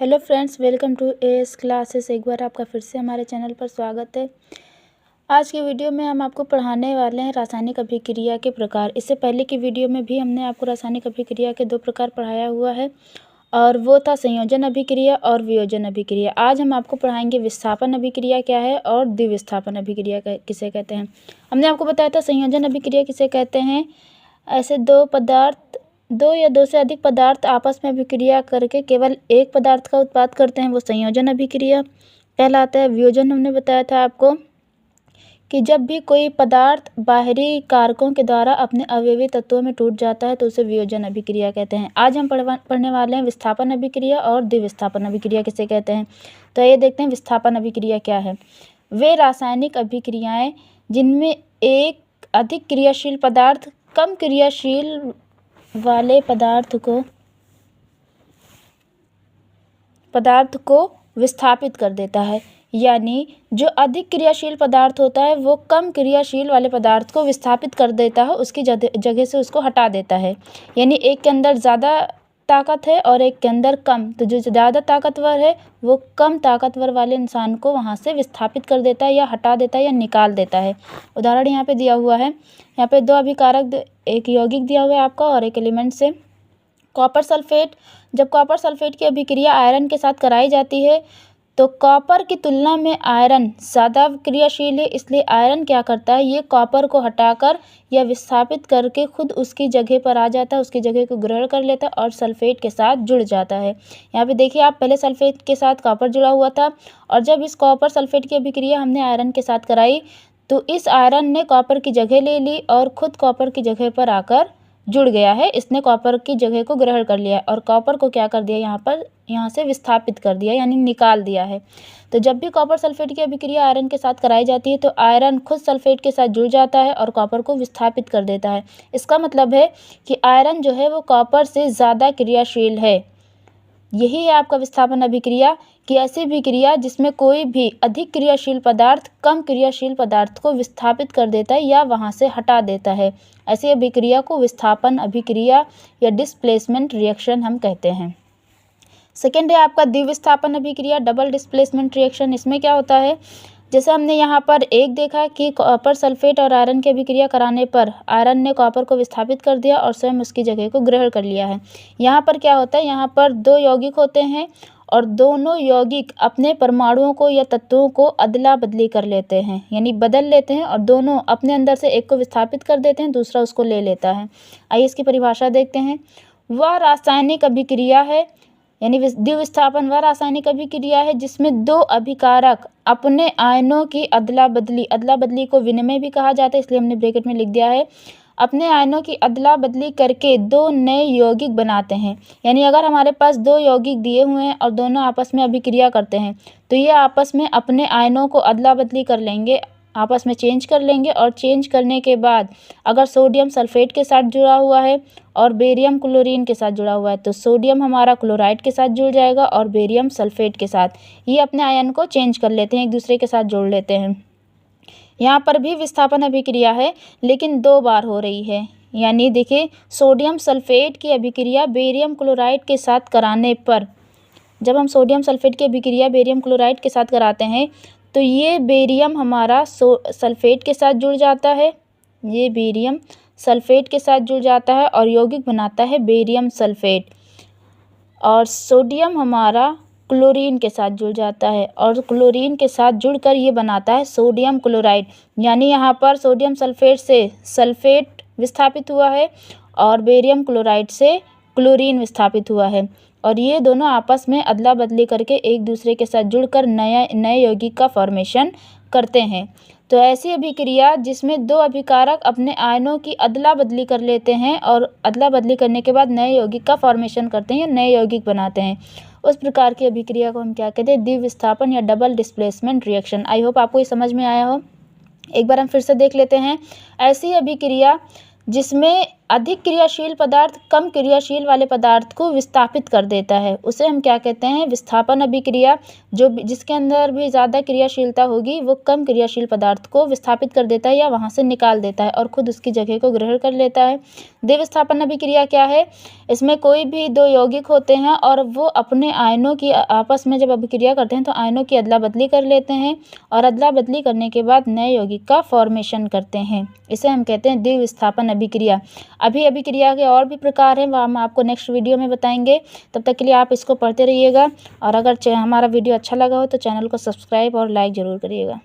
Hello friends, welcome to AS classes. एक बार आपका फिर से हमारे चैनल पर स्वागत है। आज की वीडियो में हम आपको पढ़ाने वाले हैं रासायनिक अभिक्रिया के प्रकार। इससे पहले की वीडियो में भी हमने आपको रासायनिक अभिक्रिया के 2 प्रकार पढ़ाया हुआ है और वो था संयोजन अभिक्रिया और वियोजन अभिक्रिया। आज हम आपको पढ़ाएंगे विस्थापन अभिक्रिया क्या है और द्विविस्थापन अभिक्रिया किसे कहते हैं। हमने आपको बताया था संयोजन अभिक्रिया किसे कहते हैं। ऐसे दो या दो से अधिक पदार्थ आपस में अभिक्रिया करके केवल एक पदार्थ का उत्पाद करते हैं, वो संयोजन अभिक्रिया कहलाता है। वियोजन हमने बताया था आपको कि जब भी कोई पदार्थ बाहरी कारकों के द्वारा अपने अवयवी तत्वों में टूट जाता है तो उसे वियोजन अभिक्रिया कहते हैं। आज हम पढ़ने वाले हैं विस्थापन अभिक्रिया और द्विविस्थापन अभिक्रिया किसे कहते हैं। तो ये देखते हैं विस्थापन अभिक्रिया क्या है। वे रासायनिक अभिक्रियाएं जिनमें एक अधिक क्रियाशील पदार्थ कम क्रियाशील वाले पदार्थ को विस्थापित कर देता है। यानी जो अधिक क्रियाशील पदार्थ होता है वो कम क्रियाशील वाले पदार्थ को विस्थापित कर देता है, उसकी जगह से उसको हटा देता है। यानी एक के अंदर ज़्यादा ताकत है और एक के अंदर कम, तो जो ज़्यादा ताकतवर है वो कम ताकतवर वाले इंसान को वहाँ से विस्थापित कर देता है या हटा देता है या निकाल देता है। उदाहरण यहाँ पे दिया हुआ है। यहाँ पे 2 अभिकारक, एक यौगिक दिया हुआ है आपका और एक एलिमेंट से। कॉपर सल्फेट, जब कॉपर सल्फेट की अभिक्रिया आयरन के साथ कराई जाती है तो कॉपर की तुलना में आयरन ज़्यादा क्रियाशील है, इसलिए आयरन क्या करता है, ये कॉपर को हटाकर या विस्थापित करके खुद उसकी जगह पर आ जाता है, उसकी जगह को ग्रहण कर लेता है और सल्फेट के साथ जुड़ जाता है। यहाँ पे देखिए आप, पहले सल्फेट के साथ कॉपर जुड़ा हुआ था और जब इस कॉपर सल्फेट की अभिक्रिया हमने आयरन के साथ कराई तो इस आयरन ने कॉपर की जगह ले ली और खुद कॉपर की जगह पर आकर जुड़ गया है। इसने कॉपर की जगह को ग्रहण कर लिया और कॉपर को क्या कर दिया, यहाँ से विस्थापित कर दिया यानी निकाल दिया है। तो जब भी कॉपर सल्फेट की अभिक्रिया आयरन के साथ कराई जाती है तो आयरन खुद सल्फेट के साथ जुड़ जाता है और कॉपर को विस्थापित कर देता है। इसका मतलब है कि आयरन जो है वो कॉपर से ज़्यादा क्रियाशील है। यही है आपका विस्थापन अभिक्रिया कि ऐसी अभिक्रिया जिसमें कोई भी अधिक क्रियाशील पदार्थ कम क्रियाशील पदार्थ को विस्थापित कर देता है या वहाँ से हटा देता है। ऐसी अभिक्रिया को विस्थापन अभिक्रिया या डिस्प्लेसमेंट रिएक्शन हम कहते हैं। सेकेंड है आपका द्विविस्थापन अभिक्रिया, डबल डिस्प्लेसमेंट रिएक्शन। इसमें क्या होता है, जैसे हमने यहाँ पर एक देखा कि कॉपर सल्फेट और आयरन की अभिक्रिया कराने पर आयरन ने कॉपर को विस्थापित कर दिया और स्वयं उसकी जगह को ग्रहण कर लिया है। यहाँ पर क्या होता है, यहाँ पर 2 यौगिक होते हैं और दोनों यौगिक अपने परमाणुओं को या तत्वों को अदला बदली कर लेते हैं, यानी बदल लेते हैं और दोनों अपने अंदर से एक को विस्थापित कर देते हैं, दूसरा उसको ले लेता है। आइए इसकी परिभाषा देखते हैं। वह रासायनिक अभिक्रिया है, यानी द्विविस्थापन वह रासायनिक अभिक्रिया है जिसमें 2 अभिकारक अपने आयनों की अदला बदली को विनिमय भी कहा जाता है, इसलिए हमने ब्रैकेट में लिख दिया है। अपने आयनों की अदला बदली करके 2 नए यौगिक बनाते हैं। यानी अगर हमारे पास 2 यौगिक दिए हुए हैं और दोनों आपस में अभिक्रिया करते हैं तो ये आपस में अपने आयनों को अदला बदली कर लेंगे, आपस में चेंज कर लेंगे और चेंज करने के बाद अगर सोडियम सल्फेट के साथ जुड़ा हुआ है और बेरियम क्लोरीन के साथ जुड़ा हुआ है तो सोडियम हमारा क्लोराइड के साथ जुड़ जाएगा और बेरियम सल्फेट के साथ। ये अपने आयन को चेंज कर लेते हैं, एक दूसरे के साथ जोड़ लेते हैं। यहाँ पर भी विस्थापन अभिक्रिया है लेकिन 2 बार हो रही है। यानी देखिए, सोडियम सल्फेट की अभिक्रिया बेरियम क्लोराइड के साथ कराने पर, जब हम सोडियम सल्फेट की अभिक्रिया बेरियम क्लोराइड के साथ कराते हैं तो ये बेरियम हमारा सल्फेट के साथ जुड़ जाता है, ये बेरियम सल्फेट के साथ जुड़ जाता है और यौगिक बनाता है बेरियम सल्फेट। और सोडियम हमारा क्लोरीन के साथ जुड़ जाता है और क्लोरीन के साथ जुड़कर ये बनाता है सोडियम क्लोराइड। यानी यहाँ पर सोडियम सल्फेट से सल्फेट विस्थापित हुआ है और बेरियम क्लोराइड से क्लोरीन विस्थापित हुआ है और ये दोनों आपस में अदला बदली करके एक दूसरे के साथ जुड़कर नए यौगिक का फॉर्मेशन करते हैं। तो ऐसी अभिक्रिया जिसमें 2 अभिकारक अपने आयनों की अदला बदली कर लेते हैं और अदला बदली करने के बाद नए यौगिक का फॉर्मेशन करते हैं या नए यौगिक बनाते हैं, उस प्रकार की अभिक्रिया को हम क्या कहते हैं, द्विविस्थापन या double displacement reaction. I hope आपको ये समझ में आया हो। एक बार हम फिर से देख लेते हैं। ऐसी अभिक्रिया जिसमें अधिक क्रियाशील पदार्थ कम क्रियाशील वाले पदार्थ को विस्थापित कर देता है, उसे हम क्या कहते हैं, विस्थापन अभिक्रिया। जिसके अंदर भी ज़्यादा क्रियाशीलता होगी वो कम क्रियाशील पदार्थ को विस्थापित कर देता है या वहाँ से निकाल देता है और खुद उसकी जगह को ग्रहण कर लेता है। द्विविस्थापन अभिक्रिया क्या है, इसमें कोई भी दो यौगिक होते हैं और वो अपने आयनों की आपस में जब अभिक्रिया करते हैं तो आयनों की अदला बदली कर लेते हैं और अदला बदली करने के बाद नए यौगिक का फॉर्मेशन करते हैं। इसे हम कहते हैं द्विविस्थापन अभिक्रिया। अभिक्रिया के और भी प्रकार हैं, वह हम आपको नेक्स्ट वीडियो में बताएंगे। तब तक के लिए आप इसको पढ़ते रहिएगा और अगर हमारा वीडियो अच्छा लगा हो तो चैनल को सब्सक्राइब और लाइक ज़रूर करिएगा।